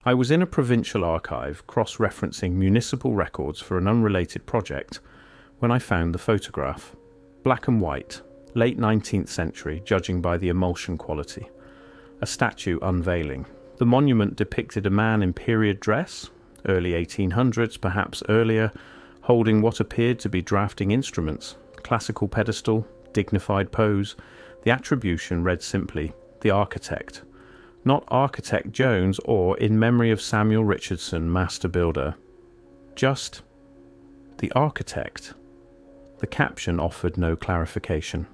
I was in a provincial archive cross-referencing municipal records for an unrelated project when I found the photograph. Black and white, late 19th century, judging by the emulsion quality. A statue unveiling. The monument depicted a man in period dress, early 1800s, perhaps earlier, holding what appeared to be drafting instruments. Classical pedestal, dignified pose. The attribution read simply, the architect. Not Architect Jones or in memory of Samuel Richardson, master builder. Just the architect. The caption offered no clarification.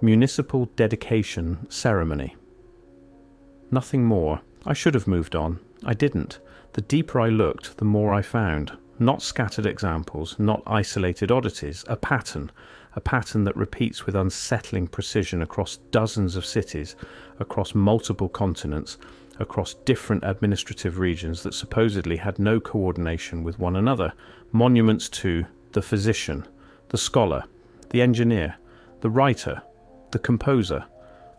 Municipal dedication ceremony. Nothing more. I should have moved on. I didn't. The deeper I looked, the more I found. Not scattered examples, not isolated oddities, a pattern that repeats with unsettling precision across dozens of cities, across multiple continents, across different administrative regions that supposedly had no coordination with one another. Monuments to the physician, the scholar, the engineer, the writer, the composer,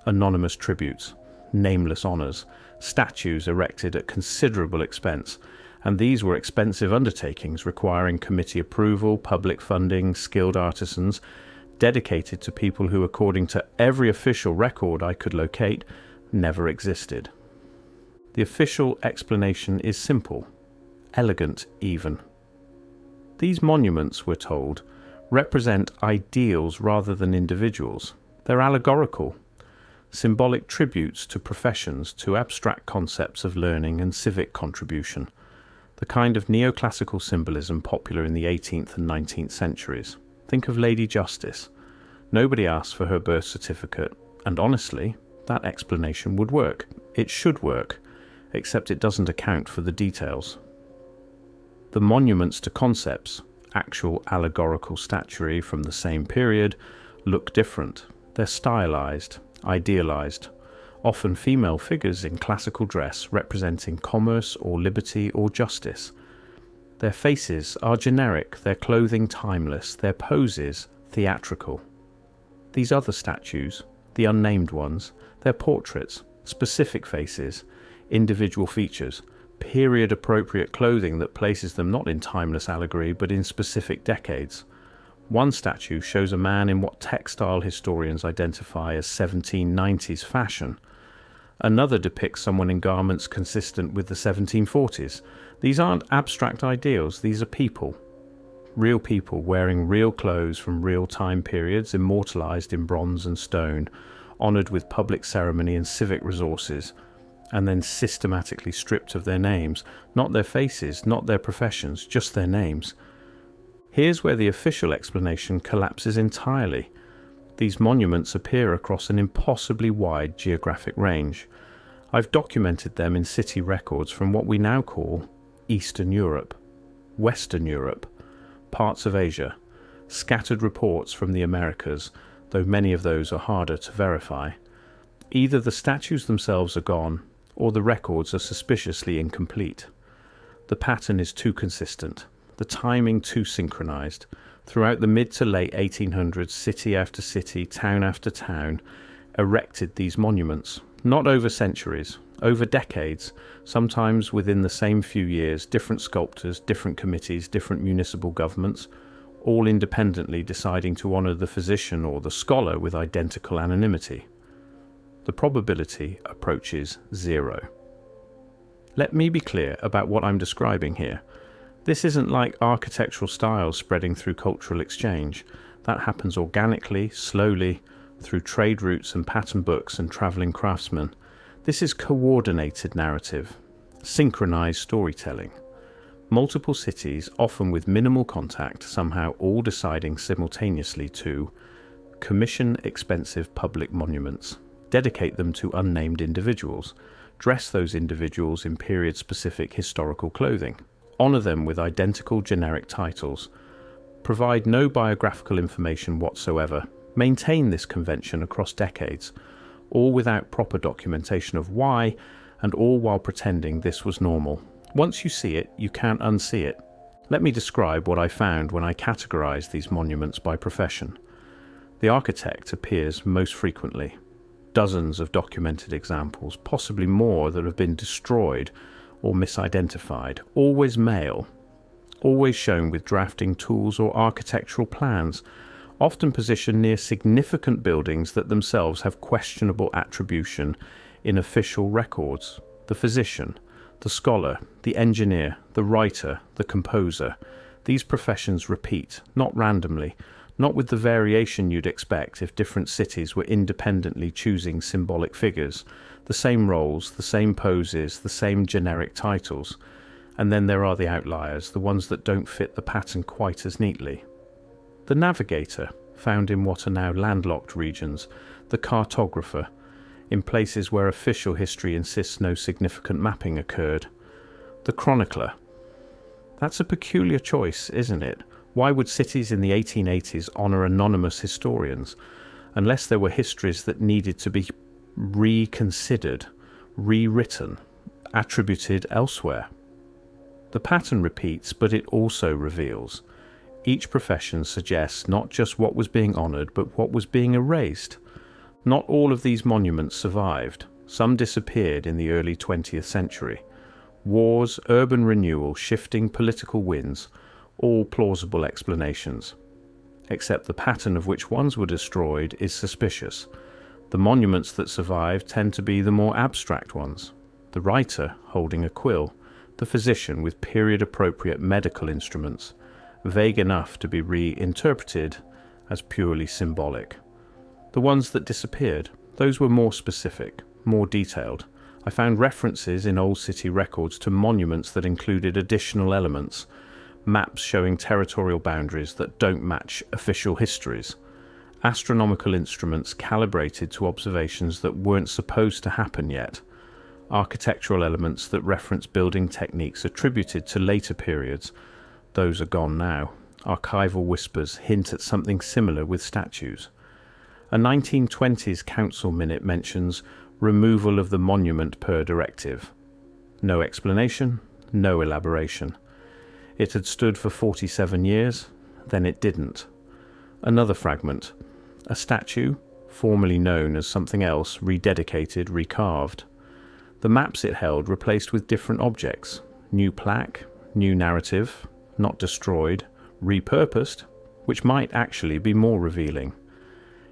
anonymous tributes, nameless honours, statues erected at considerable expense, and these were expensive undertakings requiring committee approval, public funding, skilled artisans, dedicated to people who, according to every official record I could locate, never existed. The official explanation is simple, elegant even. These monuments, we're told, represent ideals rather than individuals. They're allegorical, symbolic tributes to professions, to abstract concepts of learning and civic contribution, the kind of neoclassical symbolism popular in the 18th and 19th centuries. Think of Lady Justice. Nobody asked for her birth certificate, and honestly, that explanation would work. It should work, except it doesn't account for the details. The monuments to concepts, actual allegorical statuary from the same period, look different. They're stylized, idealized, often female figures in classical dress representing commerce or liberty or justice. Their faces are generic, their clothing timeless, their poses theatrical. These other statues, the unnamed ones, they're portraits, specific faces, individual features, period-appropriate clothing that places them not in timeless allegory but in specific decades. One statue shows a man in what textile historians identify as 1790s fashion. Another depicts someone in garments consistent with the 1740s. These aren't abstract ideals, these are people. Real people wearing real clothes from real time periods, immortalized in bronze and stone, honored with public ceremony and civic resources, and then systematically stripped of their names, not their faces, not their professions, just their names. Here's where the official explanation collapses entirely. These monuments appear across an impossibly wide geographic range. I've documented them in city records from what we now call Eastern Europe, Western Europe, parts of Asia, scattered reports from the Americas, though many of those are harder to verify. Either the statues themselves are gone, or the records are suspiciously incomplete. The pattern is too consistent, the timing too synchronized. Throughout the mid to late 1800s, city after city, town after town, erected these monuments, not over centuries, over decades, sometimes within the same few years, different sculptors, different committees, different municipal governments, all independently deciding to honor the physician or the scholar with identical anonymity. The probability approaches zero. Let me be clear about what I'm describing here. This isn't like architectural styles spreading through cultural exchange. That happens organically, slowly, through trade routes and pattern books and traveling craftsmen. This is coordinated narrative, synchronized storytelling. Multiple cities, often with minimal contact, somehow all deciding simultaneously to commission expensive public monuments, dedicate them to unnamed individuals, dress those individuals in period-specific historical clothing, honor them with identical generic titles, provide no biographical information whatsoever, maintain this convention across decades, all without proper documentation of why, and all while pretending this was normal. Once you see it, you can't unsee it. Let me describe what I found when I categorized these monuments by profession. The architect appears most frequently. Dozens of documented examples, possibly more, that have been destroyed or misidentified, always male, always shown with drafting tools or architectural plans, often positioned near significant buildings that themselves have questionable attribution in official records. The physician, the scholar, the engineer, the writer, the composer. These professions repeat, not randomly, not with the variation you'd expect if different cities were independently choosing symbolic figures, the same roles, the same poses, the same generic titles. And then there are the outliers, the ones that don't fit the pattern quite as neatly. The navigator, found in what are now landlocked regions, the cartographer, in places where official history insists no significant mapping occurred. The chronicler. That's a peculiar choice, isn't it? Why would cities in the 1880s honour anonymous historians, unless there were histories that needed to be reconsidered, rewritten, attributed elsewhere? The pattern repeats, but it also reveals. Each profession suggests not just what was being honoured, but what was being erased. Not all of these monuments survived. Some disappeared in the early 20th century. Wars, urban renewal, shifting political winds, all plausible explanations. Except the pattern of which ones were destroyed is suspicious. The monuments that survive tend to be the more abstract ones. The writer holding a quill, the physician with period-appropriate medical instruments, vague enough to be reinterpreted as purely symbolic. The ones that disappeared, those were more specific, more detailed. I found references in old city records to monuments that included additional elements, maps showing territorial boundaries that don't match official histories, astronomical instruments calibrated to observations that weren't supposed to happen yet, architectural elements that reference building techniques attributed to later periods. Those are gone now. Archival whispers hint at something similar with statues. A 1920s council minute mentions removal of the monument per directive. No explanation, no elaboration. It had stood for 47 years, then it didn't. Another fragment. A statue, formerly known as something else, rededicated, recarved. The maps it held replaced with different objects. New plaque, new narrative, not destroyed, repurposed, which might actually be more revealing.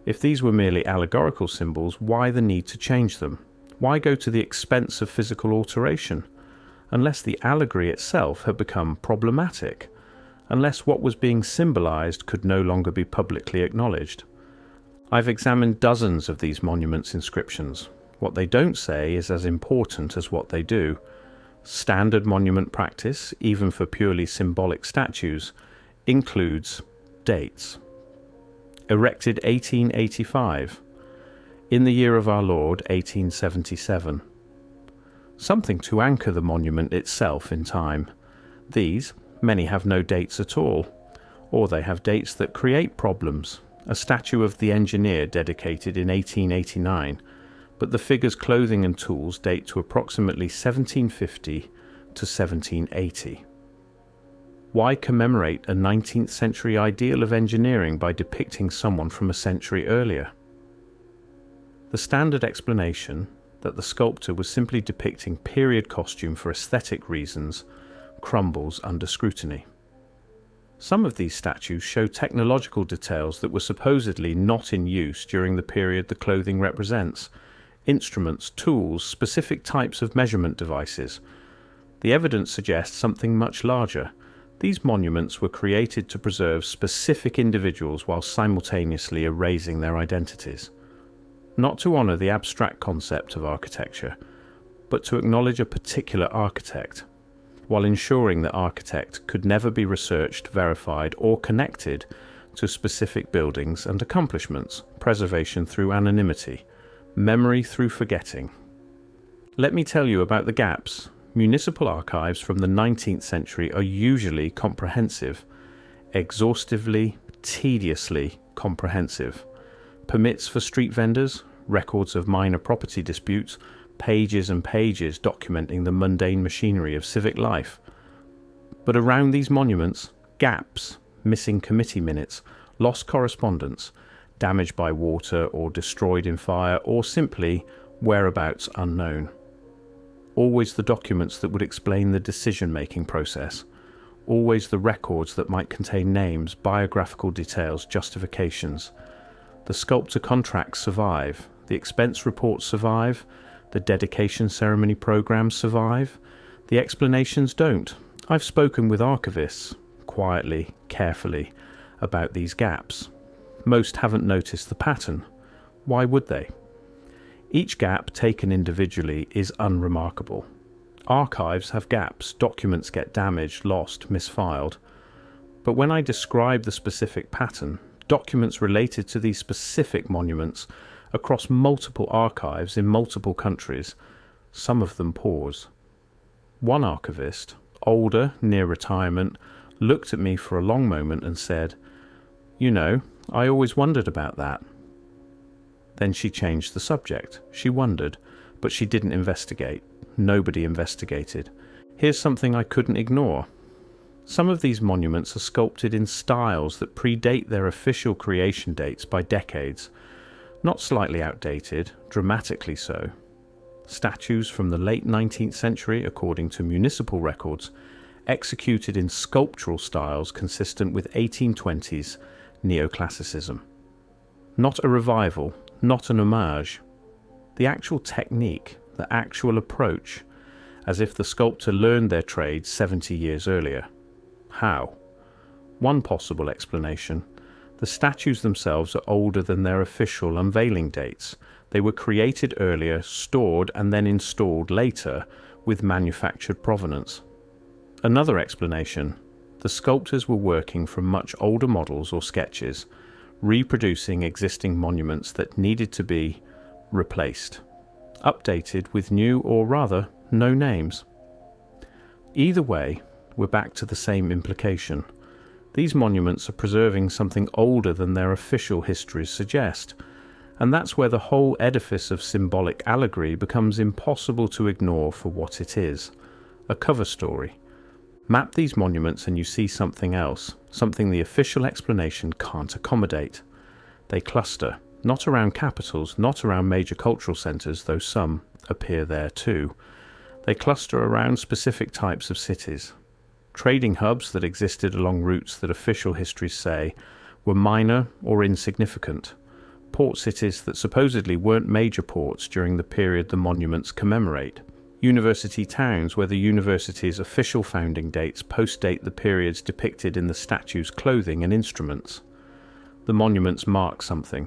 If these were merely allegorical symbols, why the need to change them? Why go to the expense of physical alteration? Unless the allegory itself had become problematic, unless what was being symbolized could no longer be publicly acknowledged. I've examined dozens of these monuments' inscriptions. What they don't say is as important as what they do. Standard monument practice, even for purely symbolic statues, includes dates. Erected 1885, in the year of our Lord 1877. Something to anchor the monument itself in time. These, many have no dates at all, or they have dates that create problems. A statue of the engineer dedicated in 1889, but the figure's clothing and tools date to approximately 1750 to 1780. Why commemorate a 19th century ideal of engineering by depicting someone from a century earlier? The standard explanation, that the sculptor was simply depicting period costume for aesthetic reasons, crumbles under scrutiny. Some of these statues show technological details that were supposedly not in use during the period the clothing represents. Instruments, tools, specific types of measurement devices. The evidence suggests something much larger. These monuments were created to preserve specific individuals while simultaneously erasing their identities. Not to honour the abstract concept of architecture, but to acknowledge a particular architect, while ensuring that architect could never be researched, verified, or connected to specific buildings and accomplishments, preservation through anonymity, memory through forgetting. Let me tell you about the gaps. Municipal archives from the 19th century are usually comprehensive, exhaustively, tediously comprehensive. Permits for street vendors, records of minor property disputes, pages and pages documenting the mundane machinery of civic life. But around these monuments, gaps, missing committee minutes, lost correspondence, damaged by water or destroyed in fire, or simply whereabouts unknown. always the documents that would explain the decision-making process, always the records that might contain names, biographical details, justifications. The sculptor contracts survive, the expense reports survive, the dedication ceremony programs survive, the explanations don't. I've spoken with archivists, quietly, carefully, about these gaps. Most haven't noticed the pattern. Why would they? Each gap taken individually is unremarkable. Archives have gaps, documents get damaged, lost, misfiled. But when I describe the specific pattern, documents related to these specific monuments across multiple archives in multiple countries, some of them pause. One archivist, older, near retirement, looked at me for a long moment and said, "You know, I always wondered about that." Then she changed the subject. She wondered, but she didn't investigate. Nobody investigated. Here's something I couldn't ignore. Some of these monuments are sculpted in styles that predate their official creation dates by decades. Not slightly outdated, dramatically so. Statues from the late 19th century, according to municipal records, executed in sculptural styles consistent with 1820s neoclassicism. Not a revival, not an homage. The actual technique, the actual approach, as if the sculptor learned their trade 70 years earlier. How? One possible explanation. The statues themselves are older than their official unveiling dates. They were created earlier, stored and then installed later with manufactured provenance. Another explanation. The sculptors were working from much older models or sketches, reproducing existing monuments that needed to be replaced, updated with new or rather no names. Either way, we're back to the same implication. These monuments are preserving something older than their official histories suggest, and that's where the whole edifice of symbolic allegory becomes impossible to ignore for what it is, a cover story. Map these monuments and you see something else, something the official explanation can't accommodate. They cluster, not around capitals, not around major cultural centres, though some appear there too. They cluster around specific types of cities. Trading hubs that existed along routes that official histories say were minor or insignificant. Port cities that supposedly weren't major ports during the period the monuments commemorate. University towns where the university's official founding dates postdate the periods depicted in the statues' clothing and instruments. The monuments mark something,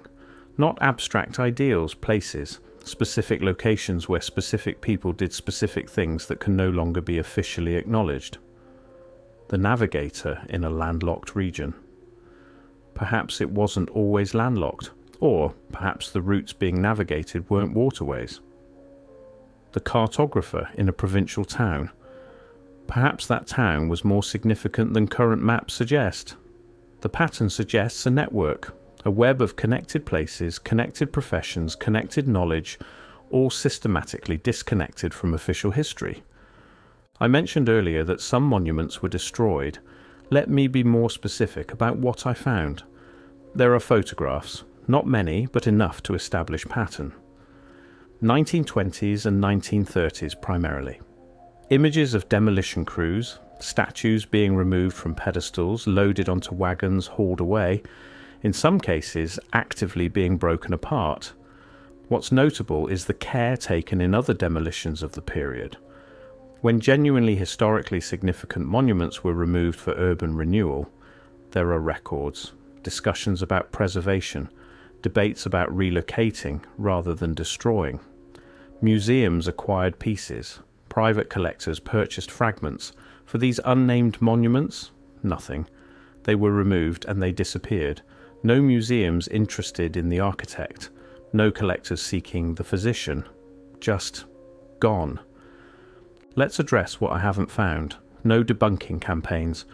not abstract ideals, places, specific locations where specific people did specific things that can no longer be officially acknowledged. The navigator in a landlocked region. Perhaps it wasn't always landlocked, or perhaps the routes being navigated weren't waterways. The cartographer in a provincial town. Perhaps that town was more significant than current maps suggest. The pattern suggests a network, a web of connected places, connected professions, connected knowledge, all systematically disconnected from official history. I mentioned earlier that some monuments were destroyed. Let me be more specific about what I found. There are photographs, not many, but enough to establish pattern. 1920s and 1930s primarily. Images of demolition crews, statues being removed from pedestals, loaded onto wagons, hauled away, in some cases actively being broken apart. What's notable is the care taken in other demolitions of the period. When genuinely historically significant monuments were removed for urban renewal, there are records, discussions about preservation, debates about relocating rather than destroying. Museums acquired pieces. Private collectors purchased fragments. For these unnamed monuments, nothing. They were removed and they disappeared. No museums interested in the architect. No collectors seeking the physician. Just gone. Let's address what I haven't found. No debunking campaigns.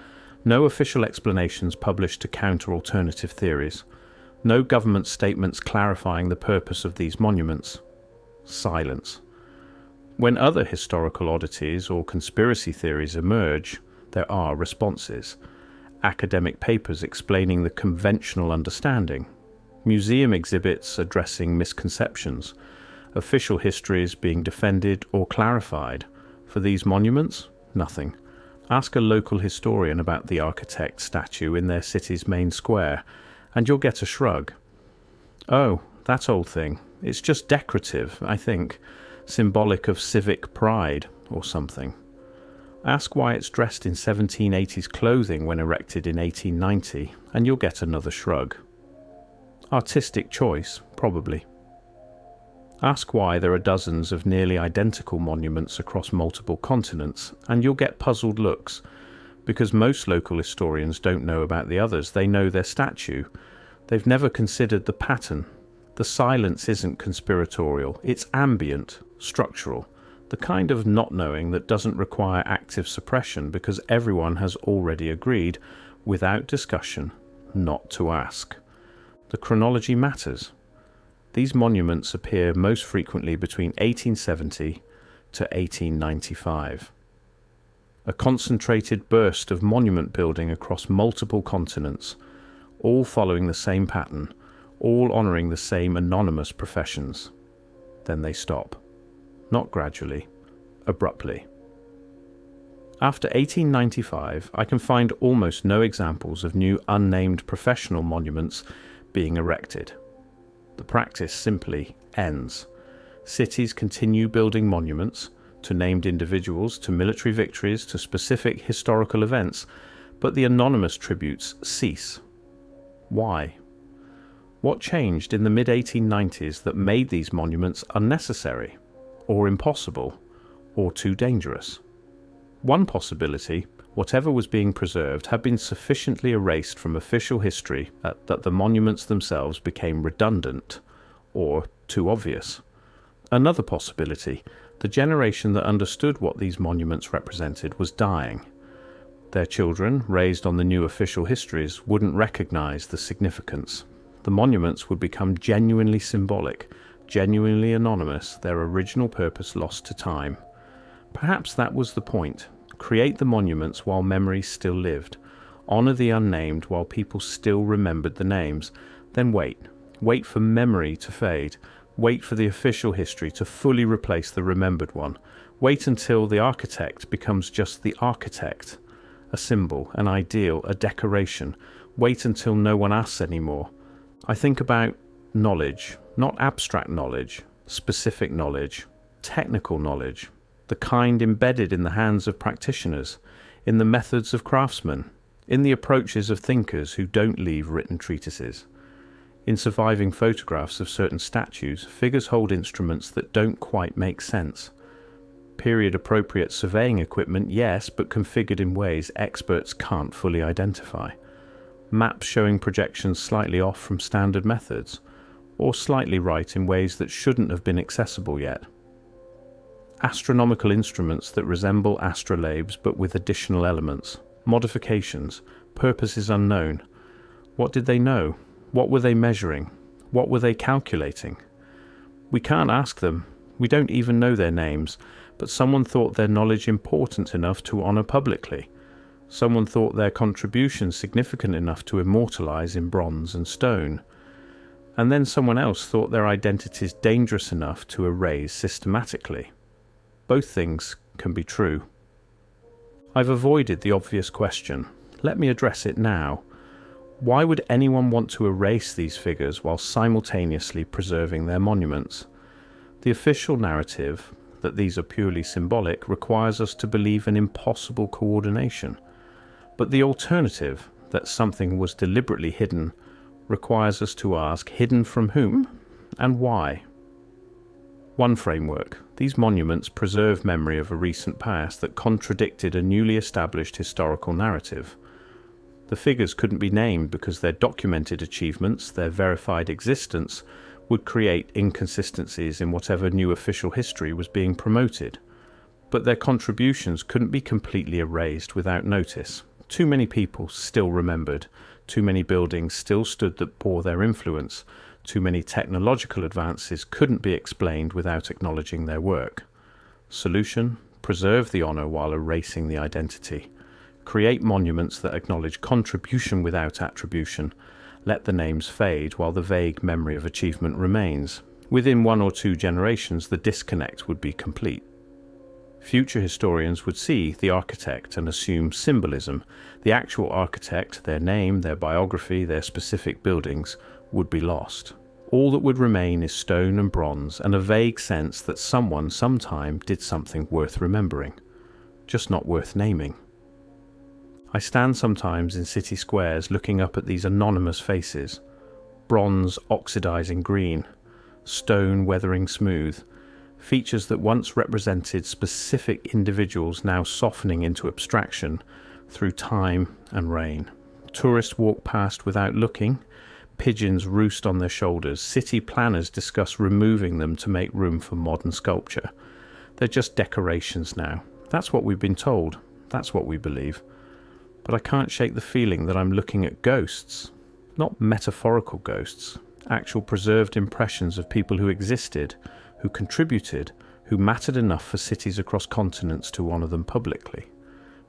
No official explanations published to counter alternative theories. No government statements clarifying the purpose of these monuments. Silence. When other historical oddities or conspiracy theories emerge, there are responses. Academic papers explaining the conventional understanding. Museum exhibits addressing misconceptions. official histories being defended or clarified. For these monuments, nothing. Ask a local historian about the architect statue in their city's main square, and you'll get a shrug. Oh, that old thing. It's just decorative, I think, symbolic of civic pride or something. Ask why it's dressed in 1780s clothing when erected in 1890, and you'll get another shrug. Artistic choice, probably. Ask why there are dozens of nearly identical monuments across multiple continents, and you'll get puzzled looks, because most local historians don't know about the others. They know their statue. They've never considered the pattern. The silence isn't conspiratorial, it's ambient, structural, the kind of not knowing that doesn't require active suppression because everyone has already agreed, without discussion, not to ask. The chronology matters. These monuments appear most frequently between 1870 to 1895. A concentrated burst of monument building across multiple continents, all following the same pattern, all honouring the same anonymous professions. Then they stop. Not gradually, abruptly. After 1895, I can find almost no examples of new unnamed professional monuments being erected. The practice simply ends. Cities continue building monuments to named individuals, to military victories, to specific historical events, but the anonymous tributes cease. Why? What changed in the mid-1890s that made these monuments unnecessary, or impossible, or too dangerous? One possibility, whatever was being preserved, had been sufficiently erased from official history that the monuments themselves became redundant or too obvious. Another possibility, the generation that understood what these monuments represented was dying. Their children, raised on the new official histories, wouldn't recognize the significance. The monuments would become genuinely symbolic, genuinely anonymous, their original purpose lost to time. Perhaps that was the point. Create the monuments while memory still lived. Honor the unnamed while people still remembered the names. Then wait. Wait for memory to fade. Wait for the official history to fully replace the remembered one. Wait until the architect becomes just the architect. A symbol, an ideal, a decoration. Wait until no one asks anymore. I think about knowledge, not abstract knowledge, specific knowledge, technical knowledge. The kind embedded in the hands of practitioners, in the methods of craftsmen, in the approaches of thinkers who don't leave written treatises. In surviving photographs of certain statues, figures hold instruments that don't quite make sense. Period-appropriate surveying equipment, yes, but configured in ways experts can't fully identify. Maps showing projections slightly off from standard methods, or slightly right in ways that shouldn't have been accessible yet. Astronomical instruments that resemble astrolabes but with additional elements, modifications, purposes unknown. What did they know? What were they measuring? What were they calculating? We can't ask them. We don't even know their names, but someone thought their knowledge important enough to honour publicly. Someone thought their contribution significant enough to immortalize in bronze and stone. And then someone else thought their identities dangerous enough to erase systematically. Both things can be true. I've avoided the obvious question. Let me address it now. Why would anyone want to erase these figures while simultaneously preserving their monuments? The official narrative, that these are purely symbolic, requires us to believe an impossible coordination. But the alternative, that something was deliberately hidden, requires us to ask, hidden from whom and why? One framework. These monuments preserve memory of a recent past that contradicted a newly established historical narrative. The figures couldn't be named because their documented achievements, their verified existence, would create inconsistencies in whatever new official history was being promoted. But their contributions couldn't be completely erased without notice. Too many people still remembered. Too many buildings still stood that bore their influence. Too many technological advances couldn't be explained without acknowledging their work. Solution: preserve the honour while erasing the identity. Create monuments that acknowledge contribution without attribution. Let the names fade while the vague memory of achievement remains. Within 1 or 2 generations, the disconnect would be complete. Future historians would see the architect and assume symbolism. The actual architect, their name, their biography, their specific buildings, would be lost. All that would remain is stone and bronze and a vague sense that someone sometime did something worth remembering, just not worth naming. I stand sometimes in city squares looking up at these anonymous faces, bronze oxidizing green, stone weathering smooth, features that once represented specific individuals now softening into abstraction through time and rain. Tourists walk past without looking, pigeons roost on their shoulders, city planners discuss removing them to make room for modern sculpture. They're just decorations now. That's what we've been told, that's what we believe. But I can't shake the feeling that I'm looking at ghosts, not metaphorical ghosts, actual preserved impressions of people who existed, who contributed, who mattered enough for cities across continents to honour them publicly.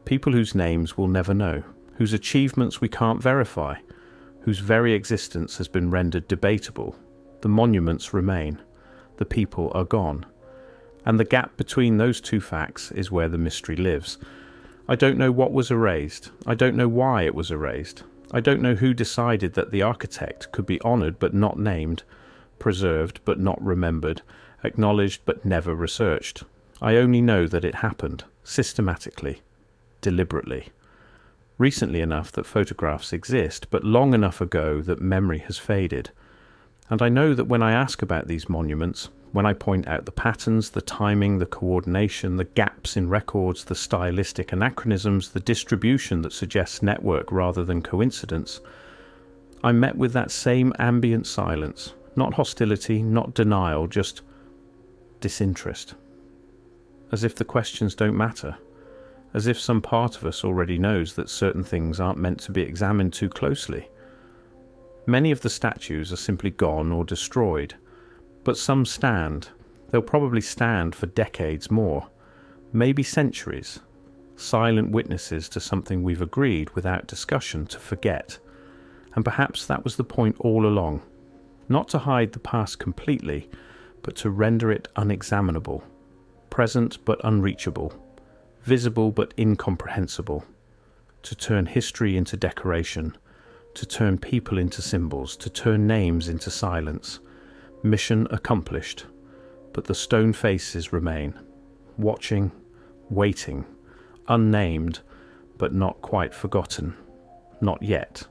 People whose names we'll never know, whose achievements we can't verify, whose very existence has been rendered debatable. The monuments remain, the people are gone. And the gap between those two facts is where the mystery lives. I don't know what was erased. I don't know why it was erased. I don't know who decided that the architect could be honoured but not named, preserved but not remembered, acknowledged but never researched. I only know that it happened, systematically, deliberately. Recently enough that photographs exist, but long enough ago that memory has faded. And I know that when I ask about these monuments, when I point out the patterns, the timing, the coordination, the gaps in records, the stylistic anachronisms, the distribution that suggests network rather than coincidence, I'm met with that same ambient silence, not hostility, not denial, just disinterest. As if the questions don't matter. As if some part of us already knows that certain things aren't meant to be examined too closely. Many of the statues are simply gone or destroyed, but some stand. They'll probably stand for decades more, maybe centuries, silent witnesses to something we've agreed without discussion to forget. And perhaps that was the point all along, not to hide the past completely, but to render it unexaminable, present but unreachable, visible but incomprehensible, to turn history into decoration, to turn people into symbols, to turn names into silence. Mission accomplished, but the stone faces remain, watching, waiting, unnamed, but not quite forgotten, not yet.